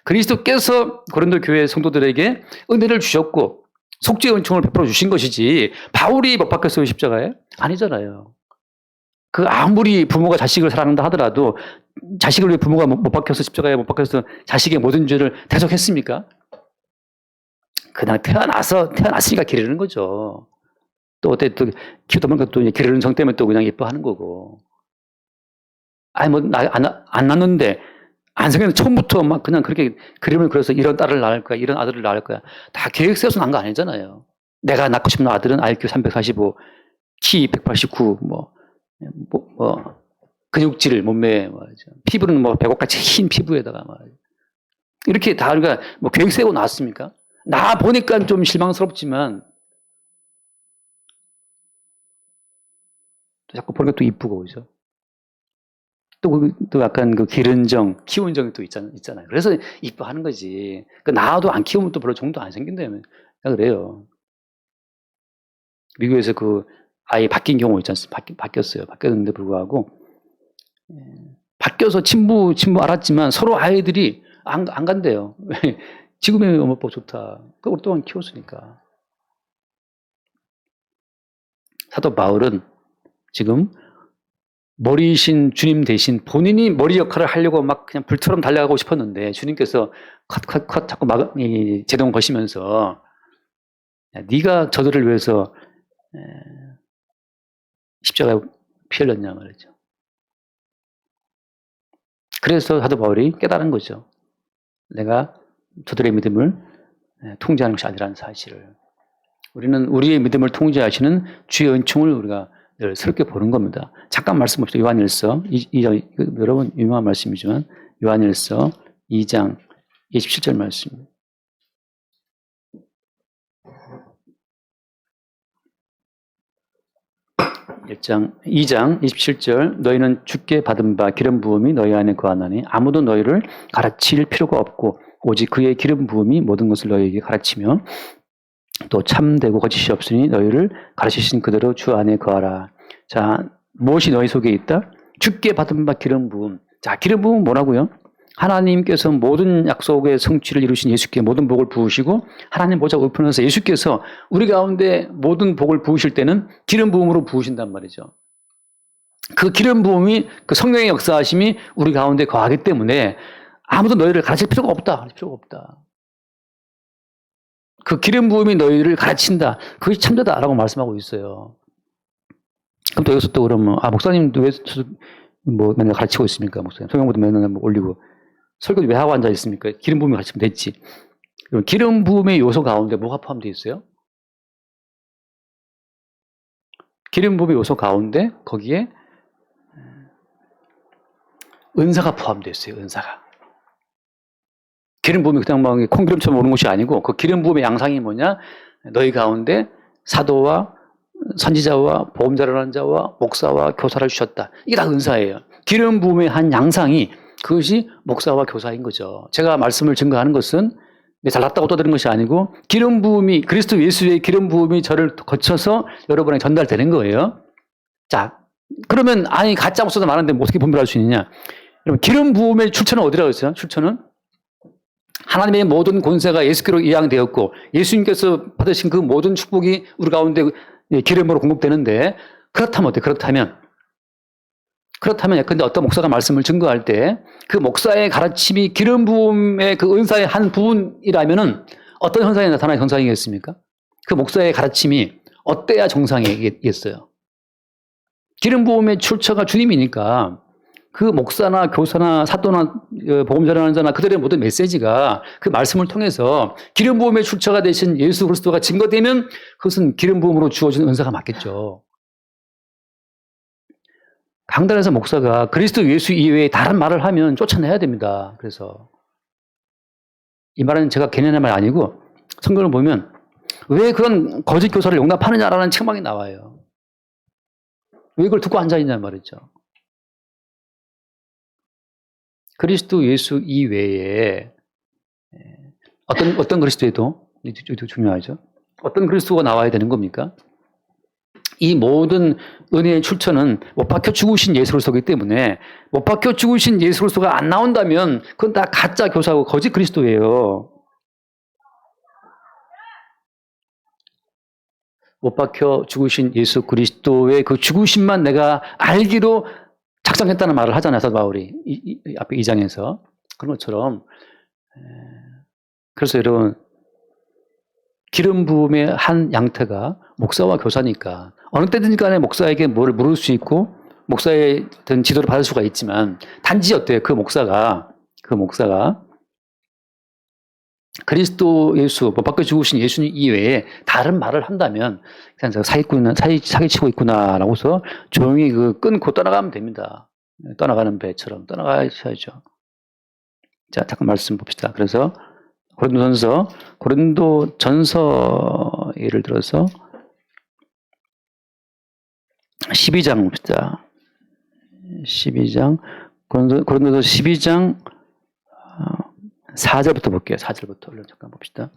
그리스도께서 고린도 교회 성도들에게 은혜를 주셨고 속죄의 은총을 베풀어 주신 것이지 바울이 못 박혔어요, 십자가에? 아니잖아요. 그 아무리 부모가 자식을 사랑한다 하더라도 자식을 위해 부모가 못 박혀서 십자가에 못 박혀서 자식의 모든 죄를 대속했습니까? 그냥 태어났으니까 기르는 거죠. 또 어때 또 키우다 보니까 또 기르는 성 때문에 또 그냥 예뻐하는 거고. 아니 안 낳는데 안 생겼는데 처음부터 막 그냥 그렇게 그림을 그려서 이런 딸을 낳을 거야, 이런 아들을 낳을 거야. 다 계획 세워서 낳은 거 아니잖아요. 내가 낳고 싶은 아들은 IQ 345, 키 189, 근육질, 몸매, 피부는 백옥같이 흰 피부에다가 이렇게 다 우리가 계획 세우고 나왔습니까? 나 보니까 좀 실망스럽지만 자꾸 보니까 또 이쁘고, 그죠? 또 약간 그 기른 정, 키운 정이 또 있잖아요. 그래서 이뻐하는 거지. 나도 안 키우면 또 별로 정도 안 생긴다면. 그래요. 미국에서 그 아이 바뀐 경우 있지 않습니까? 바뀌었어요. 바뀌었는데 불구하고, 바뀌어서 친부 알았지만 서로 아이들이 안 간대요. 지금의 어머법 좋다. 오랫동안 키웠으니까. 사도 바울은 지금 머리신 주님 대신 본인이 머리 역할을 하려고 막 그냥 불처럼 달려가고 싶었는데 주님께서 컷 자꾸 제동 거시면서 네가 저들을 위해서 십자가에 피 흘렸냐 말이죠. 그래서 사도 바울이 깨달은 거죠. 내가 저들의 믿음을 통제하는 것이 아니라는 사실을. 우리는 우리의 믿음을 통제하시는 주의 은총을 우리가 늘 새롭게 보는 겁니다. 잠깐 말씀 봅시다. 요한일서 2장, 여러분 유명한 말씀이지만 요한일서 2장 27절 말씀. 2장 27절 너희는 주께 받은 바 기름 부음이 너희 안에 거하나니 아무도 너희를 가르칠 필요가 없고 오직 그의 기름 부음이 모든 것을 너희에게 가르치며 또 참되고 거짓이 없으니 너희를 가르치신 그대로 주 안에 거하라. 자, 무엇이 너희 속에 있다? 주께 받은 바 기름 부음. 자, 기름 부음은 뭐라고요? 하나님께서 모든 약속의 성취를 이루신 예수께 모든 복을 부으시고 하나님 보좌 우편에서 예수께서 우리 가운데 모든 복을 부으실 때는 기름 부음으로 부으신단 말이죠. 그 기름 부음이 그 성령의 역사하심이 우리 가운데 거하기 때문에 아무도 너희를 가르칠 필요가 없다. 그 기름 부음이 너희를 가르친다. 그것이 참되다라고 말씀하고 있어요. 그럼 또 여기서 또 그러면 목사님도 왜 뭐 맨날 가르치고 있습니까? 목사님 성경부터 맨날 올리고 설교 왜 하고 앉아 있습니까? 기름 부음이 가르치면 됐지. 그럼 기름 부음의 요소 가운데 뭐가 포함되어 있어요? 기름 부음의 요소 가운데 거기에 은사가 포함되어 있어요. 은사가. 기름 부음이 그냥 막 콩기름처럼 오는 것이 아니고 그 기름 부음의 양상이 뭐냐? 너희 가운데 사도와 선지자와 보험자를 하는 자와 목사와 교사를 주셨다. 이게 다 은사예요. 기름 부음의 한 양상이 그것이 목사와 교사인 거죠. 제가 말씀을 증거하는 것은 잘났다고 떠드는 것이 아니고 기름 부음이 그리스도 예수의 기름 부음이 저를 거쳐서 여러분에게 전달되는 거예요. 자, 그러면 아니 가짜 목사도 많은데 어떻게 분별할 수 있느냐? 여러분 기름 부음의 출처는 어디라고 했어요? 출처는 하나님의 모든 권세가 예수께로 이양되었고 예수님께서 받으신 그 모든 축복이 우리 가운데 기름으로 공급되는데 그렇다면 어때요? 그렇다면 근데 어떤 목사가 말씀을 증거할 때 그 목사의 가르침이 기름 부음의 그 은사의 한 부분이라면은 어떤 현상이 나타나야 정상이겠습니까? 그 목사의 가르침이 어때야 정상이겠어요? 기름 부음의 출처가 주님이니까 그 목사나 교사나 사도나 복음전하는 자나 그들의 모든 메시지가 그 말씀을 통해서 기름 부음의 출처가 되신 예수 그리스도가 증거되면 그것은 기름 부음으로 주어진 은사가 맞겠죠. 강단에서 목사가 그리스도 예수 이외에 다른 말을 하면 쫓아내야 됩니다. 그래서 이 말은 제가 개념의 말 아니고 성경을 보면 왜 그런 거짓 교사를 용납하느냐라는 책망이 나와요. 왜 그걸 듣고 앉아있냐 말이죠. 그리스도 예수 이외에 어떤 그리스도에도 이것도 중요하죠. 어떤 그리스도가 나와야 되는 겁니까? 이 모든 은혜의 출처는 못 박혀 죽으신 예수 그리스도이기 때문에 못 박혀 죽으신 예수 그리스도가 안 나온다면 그건 다 가짜 교사고 거짓 그리스도예요. 못 박혀 죽으신 예수 그리스도의 그 죽으심만 내가 알기로 작성했다는 말을 하잖아요. 사도 바울이 앞에 2장에서. 그런 것처럼 그래서 여러분 기름 부음의 한 양태가 목사와 교사니까 어느 때든지 간에 목사에게 뭘 물을 수 있고 목사의 어떤 지도를 받을 수가 있지만 단지 어때요? 그 목사가 그리스도 예수, 못 박혀 죽으신 예수님 이외에 다른 말을 한다면 그냥 제가 사기치고 있구나라고서 조용히 끊고 떠나가면 됩니다. 떠나가는 배처럼 떠나가셔야죠. 자, 잠깐 말씀 봅시다. 그래서 고린도전서 예를 들어서 12장 봅시다. 12장 고린도서 12장 4절부터 볼게요. 4절부터 얼른 잠깐 봅시다.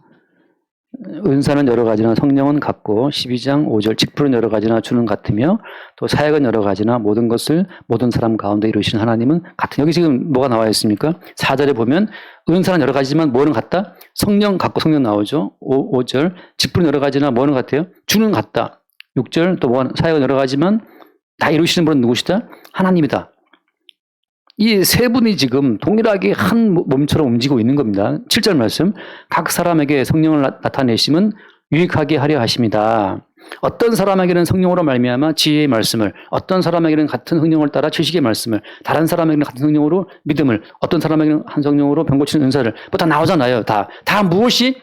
은사는 여러 가지나 성령은 같고 12장 5절 직분은 여러 가지나 주는 같으며 또 사역은 여러 가지나 모든 것을 모든 사람 가운데 이루신 하나님은 같은. 여기 지금 뭐가 나와 있습니까? 4절에 보면 은사는 여러 가지지만 뭐는 같다? 성령 같고 성령 나오죠. 5절 직분은 여러 가지나 뭐는 같아요? 주는 같다. 6절 또 사역은 여러 가지만 다 이루시는 분은 누구시다? 하나님이다. 이 세 분이 지금 동일하게 한 몸처럼 움직이고 있는 겁니다. 7절 말씀. 각 사람에게 성령을 나타내심은 유익하게 하려 하십니다. 어떤 사람에게는 성령으로 말미암아 지혜의 말씀을, 어떤 사람에게는 같은 성령을 따라 지식의 말씀을, 다른 사람에게는 같은 성령으로 믿음을, 어떤 사람에게는 한 성령으로 병 고치는 은사를. 뭐 다 나오잖아요. 다 무엇이?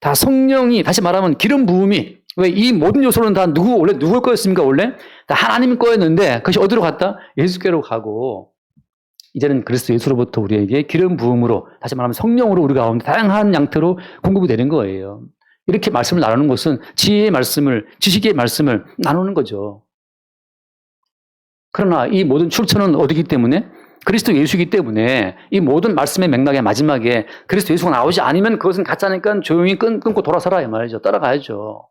다 성령이, 다시 말하면 기름 부음이. 왜 이 모든 요소는 다 원래 누구의 거였습니까? 원래 다 하나님 거였는데 그것이 어디로 갔다? 예수께로 가고 이제는 그리스도 예수로부터 우리에게 기름 부음으로, 다시 말하면 성령으로 우리 가운데 다양한 양태로 공급이 되는 거예요. 이렇게 말씀을 나누는 것은 지혜의 말씀을, 지식의 말씀을 나누는 거죠. 그러나 이 모든 출처는 어디기 때문에? 그리스도 예수이기 때문에 이 모든 말씀의 맥락의 마지막에 그리스도 예수가 나오지 않으면 그것은 가짜니까 조용히 끊고 돌아서라 이 말이죠. 따라가야죠.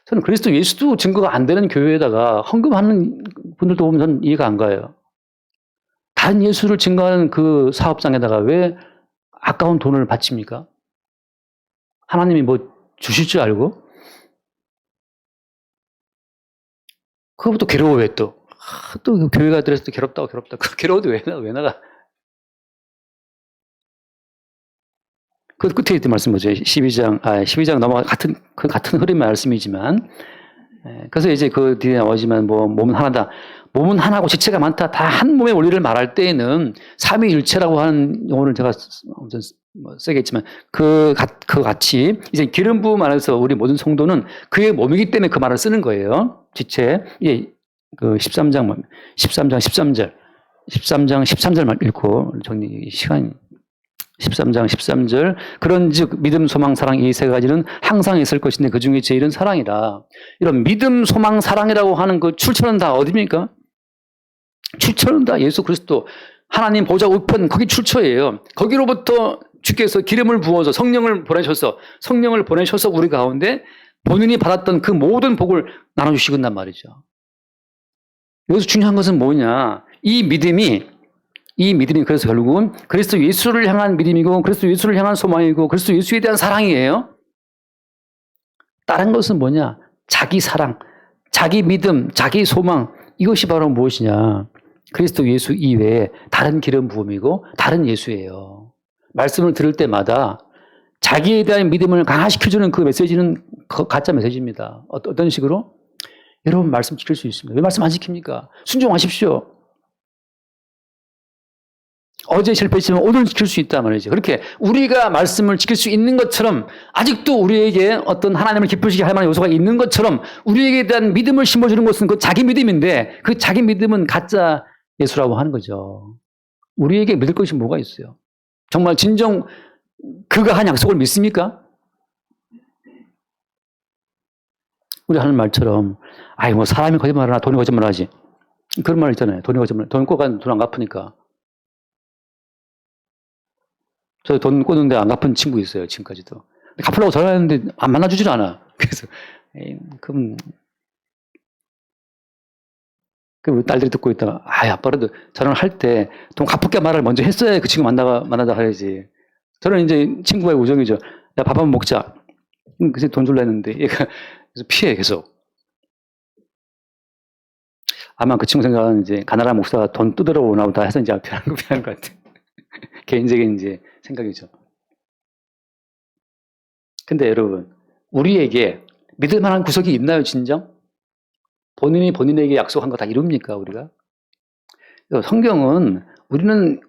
저는 그리스도 예수도 증거가 안 되는 교회에다가 헌금하는 분들도 보면 저는 이해가 안 가요. 다른 예수를 증거하는 그 사업장에다가 왜 아까운 돈을 바칩니까? 하나님이 뭐 주실 줄 알고? 그거부터 괴로워해 또. 또 교회가 들어서 또 괴롭다. 괴로워도 왜 나가? 그 끝에 있던 말씀 뭐죠? 12장 넘어가 같은 흐름의 말씀이지만, 그래서 이제 그 뒤에 나오지만 뭐 몸은 하나다. 몸은 하나고 지체가 많다. 다 한 몸의 원리를 말할 때에는 삼위일체라고 하는 용어를 제가 세게 했지만 그 같이 이제 기름 부음 안에서 우리 모든 성도는 그의 몸이기 때문에 그 말을 쓰는 거예요. 지체. 예, 그 13장 13절 읽고 정리 시간이 13장 13절 그런즉 믿음 소망 사랑 이 세 가지는 항상 있을 것인데 그중에 제일은 사랑이라. 이런 믿음 소망 사랑이라고 하는 그 출처는 다 어디입니까? 출처는 다 예수 그리스도 하나님 보좌 우편 거기 출처예요. 거기로부터 주께서 기름을 부어서 성령을 보내셔서 우리 가운데 본인이 받았던 그 모든 복을 나눠주시겠단 말이죠. 여기서 중요한 것은 뭐냐? 이 믿음이 그래서 결국은 그리스도 예수를 향한 믿음이고 그리스도 예수를 향한 소망이고 그리스도 예수에 대한 사랑이에요. 다른 것은 뭐냐? 자기 사랑, 자기 믿음, 자기 소망 이것이 바로 무엇이냐? 그리스도 예수 이외에 다른 기름 부음이고 다른 예수예요. 말씀을 들을 때마다 자기에 대한 믿음을 강화시켜주는 그 메시지는 가짜 메시지입니다. 어떤 식으로? 여러분 말씀 지킬 수 있습니다. 왜 말씀 안 지킵니까? 순종하십시오. 어제 실패했지만 오늘 지킬 수 있단 말이죠. 그렇게 우리가 말씀을 지킬 수 있는 것처럼 아직도 우리에게 어떤 하나님을 기쁘시게 할 만한 요소가 있는 것처럼 우리에게 대한 믿음을 심어주는 것은 그 자기 믿음인데 그 자기 믿음은 가짜 예수라고 하는 거죠. 우리에게 믿을 것이 뭐가 있어요? 정말 진정 그가 한 약속을 믿습니까? 우리 하는 말처럼 뭐 사람이 거짓말하나 돈이 거짓말하지 그런 말 있잖아요. 돈이 거짓말. 돈 꿔간 돈 안 갚으니까. 저 돈 꽂는데 안 갚은 친구 있어요. 지금까지도. 갚으려고 전화했는데 안 만나주질 않아. 그래서 그럼 우리 딸들이 듣고 있다가 아빠라도 전화를 할 때 돈 갚을게 말을 먼저 했어야 그 친구 만나다 가야지. 저는 이제 친구의 우정이죠. 야, 밥 한번 먹자. 그래서 돈 줄라 했는데 얘가 그래서 피해 계속. 아마 그 친구 생각은 이제 가나라 목사가 돈 뜯으러 오나 보다 해서 이제 피하는 것 같아. 개인적인 이제 생각이죠. 근데 여러분, 우리에게 믿을 만한 구석이 있나요, 진정? 본인이 본인에게 약속한 거 다 이룹니까, 우리가? 성경은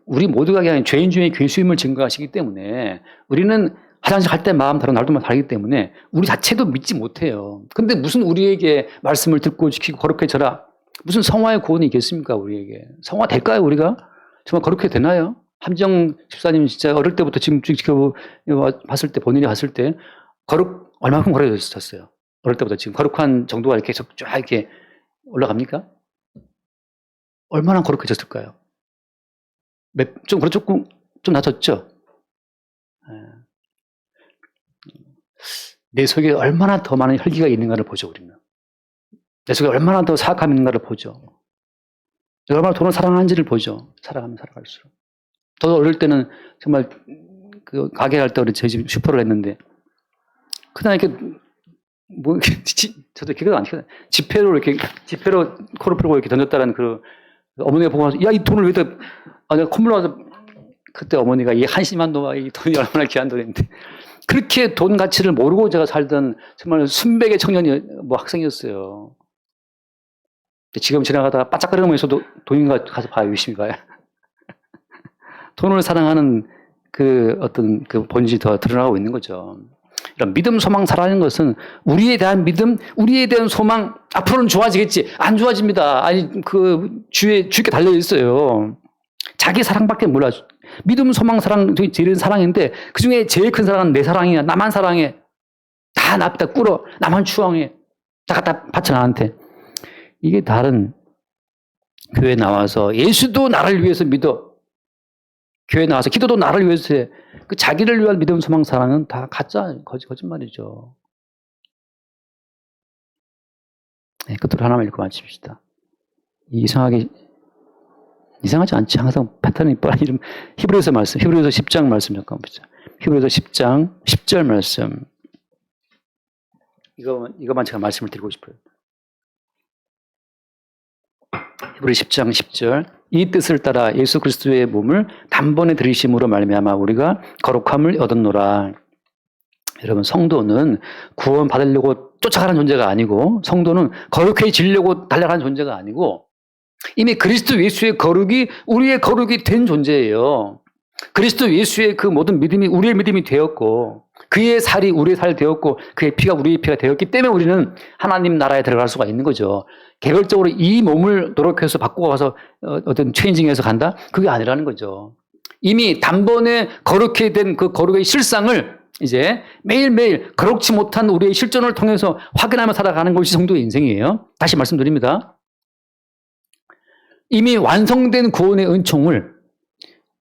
우리 모두가 그냥 죄인 중에 괴수임을 증거하시기 때문에 우리는 화장실 갈 때 마음 다른 날도 다르기 때문에 우리 자체도 믿지 못해요. 근데 무슨 우리에게 말씀을 듣고 지키고 거룩해져라. 무슨 성화의 구원이 있겠습니까, 우리에게? 성화 될까요, 우리가? 정말 거룩해 되나요? 함정 집사님 진짜 어릴 때부터 지금 봤을 때, 본인이 봤을 때, 얼마큼 거룩해졌어요? 어릴 때부터 지금 거룩한 정도가 이렇게 계속 쫙 이렇게 올라갑니까? 얼마나 거룩해졌을까요? 좀 낮았죠? 내 속에 얼마나 더 많은 혈기가 있는가를 보죠, 우리는. 내 속에 얼마나 더 사악함이 있는가를 보죠. 내가 얼마나 돈을 사랑하는지를 보죠. 살아가면 살아갈수록. 더 어릴 때는 정말 그 가게 갈 때 우리 저희 집 슈퍼를 했는데 그날 이렇게 저도 기억이 안 나요. 지폐로 코를 풀고 이렇게 던졌다는 그 어머니가 보고 나서 야, 이 돈을 왜 내가 콧물 나와서 그때 어머니가 이 한심한 놈아 이 돈이 얼마나 귀한 돈인데 그렇게 돈 가치를 모르고 제가 살던 정말 순백의 청년이 학생이었어요. 지금 지나가다가 반짝거리면서도 돈인가 가서 봐요. 유심히 봐요. 돈을 사랑하는 그 어떤 그 본질이 더 드러나고 있는 거죠. 이런 믿음, 소망, 사랑하는 것은 우리에 대한 믿음, 우리에 대한 소망, 앞으로는 좋아지겠지. 안 좋아집니다. 주께 달려 있어요. 자기 사랑밖에 몰라. 믿음, 소망, 사랑, 제일 사랑인데 그 중에 제일 큰 사랑은 내 사랑이야. 나만 사랑해. 다 납다 꿇어. 나만 추앙해. 다 갖다 바쳐 나한테. 이게 다른 교회 나와서 예수도 나를 위해서 믿어. 교회 나와서 기도도 나를 위해서 해. 그 자기를 위한 믿음, 소망, 사랑은 다 가짜, 거짓말이죠. 네, 끝으로 하나만 읽고 마칩시다. 이상하지 않지? 항상 패턴이 뻔한 이름. 히브리서 10장 말씀 잠깐 보자. 히브리서 10장 10절 말씀. 이거만 제가 말씀을 드리고 싶어요. 히브리 10장 10절. 이 뜻을 따라 예수 그리스도의 몸을 단번에 들이심으로 말미암아 우리가 거룩함을 얻었노라. 여러분, 성도는 구원 받으려고 쫓아가는 존재가 아니고, 성도는 거룩해지려고 달려가는 존재가 아니고, 이미 그리스도 예수의 거룩이 우리의 거룩이 된 존재예요. 그리스도 예수의 그 모든 믿음이 우리의 믿음이 되었고, 그의 살이 우리의 살이 되었고, 그의 피가 우리의 피가 되었기 때문에 우리는 하나님 나라에 들어갈 수가 있는 거죠. 개별적으로 이 몸을 노력해서 바꾸고 가서 어떤 체인징해서 간다? 그게 아니라는 거죠. 이미 단번에 거룩해 된 그 거룩의 실상을 이제 매일매일 거룩지 못한 우리의 실존을 통해서 확인하며 살아가는 것이 성도의 인생이에요. 다시 말씀드립니다. 이미 완성된 구원의 은총을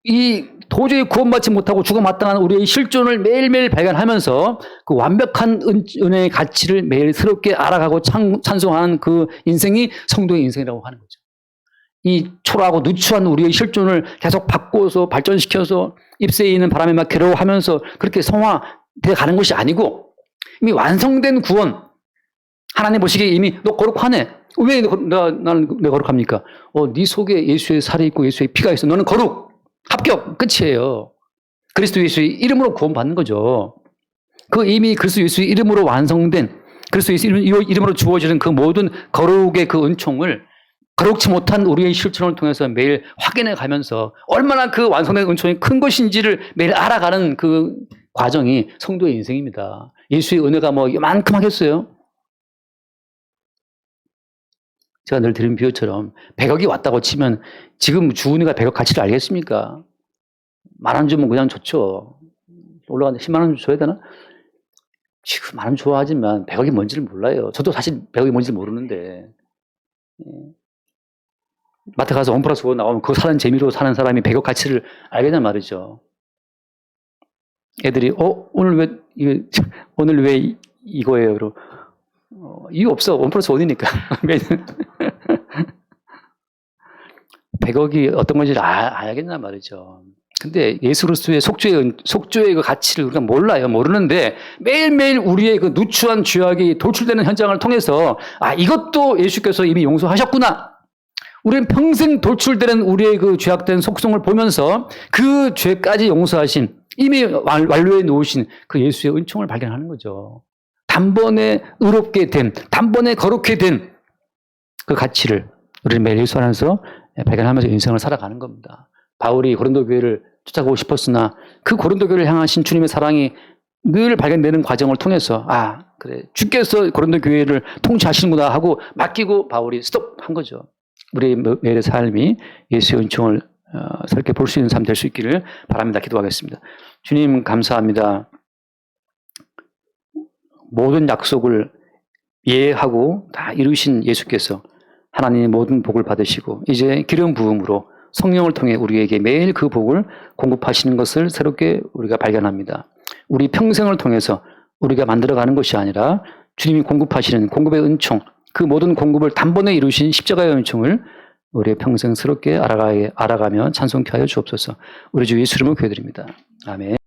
이 도저히 구원받지 못하고 죽어 마땅한 우리의 실존을 매일매일 발견하면서 그 완벽한 은혜의 가치를 매일 새롭게 알아가고 찬송하는 그 인생이 성도의 인생이라고 하는 거죠. 이 초라하고 누추한 우리의 실존을 계속 바꿔서 발전시켜서 ip세에 있는 바람에 막 괴로워하면서 그렇게 성화되어 가는 것이 아니고, 이미 완성된 구원, 하나님 보시기에 이미 너 거룩하네. 왜 나는 거룩합니까? 네 속에 예수의 살이 있고 예수의 피가 있어. 너는 거룩. 합격. 끝이에요. 그리스도 예수의 이름으로 구원받는 거죠. 그 이미 그리스도 예수의 이름으로 완성된, 그리스도 예수의 이름으로 주어지는 그 모든 거룩의 그 은총을 거룩지 못한 우리의 실천을 통해서 매일 확인해 가면서 얼마나 그 완성된 은총이 큰 것인지를 매일 알아가는 그 과정이 성도의 인생입니다. 예수의 은혜가 뭐 이만큼 하겠어요? 제가 늘 드린 비유처럼 100억이 왔다고 치면 지금 주은이가 100억 가치를 알겠습니까? 10,000원 주면 그냥 좋죠. 올라가는데 10만 원 줘야 되나? 지금 10,000원 좋아하지만 100억이 뭔지를 몰라요. 저도 사실 100억이 뭔지를 모르는데. 마트 가서 1+5 나오면 그거 사는 재미로 사는 사람이 100억 가치를 알겠단 말이죠. 애들이 오늘 왜 이거예요? 그러고 이유 없어. 1+1이니까. 100억이 어떤 건지 알겠단 말이죠. 근데 예수 그리스도의 속죄의 그 가치를 우리가 몰라요. 모르는데 매일매일 우리의 그 누추한 죄악이 돌출되는 현장을 통해서 이것도 예수께서 이미 용서하셨구나. 우리는 평생 돌출되는 우리의 그 죄악된 속성을 보면서 그 죄까지 용서하신, 이미 완료해 놓으신 그 예수의 은총을 발견하는 거죠. 단번에 의롭게 된, 단번에 거룩해 된 그 가치를 우리는 매일 예수 안에서 발견하면서 인생을 살아가는 겁니다. 바울이 고린도 교회를 쫓아가고 싶었으나 그 고린도 교회를 향하신 주님의 사랑이 늘 발견되는 과정을 통해서 그래, 주께서 고린도 교회를 통치하시는구나 하고 맡기고 바울이 스톱한 거죠. 우리의 매일의 삶이 예수의 은총을 새롭게 볼 수 있는 삶 될 수 있기를 바랍니다. 기도하겠습니다. 주님 감사합니다. 모든 약속을 예하고 다 이루신 예수께서 하나님의 모든 복을 받으시고 이제 기름 부음으로 성령을 통해 우리에게 매일 그 복을 공급하시는 것을 새롭게 우리가 발견합니다. 우리 평생을 통해서 우리가 만들어가는 것이 아니라 주님이 공급하시는 공급의 은총, 그 모든 공급을 단번에 이루신 십자가의 은총을 우리의 평생 새롭게 알아가며 찬송케 하여 주옵소서. 우리 주 예수 이름으로 기도드립니다. 아멘.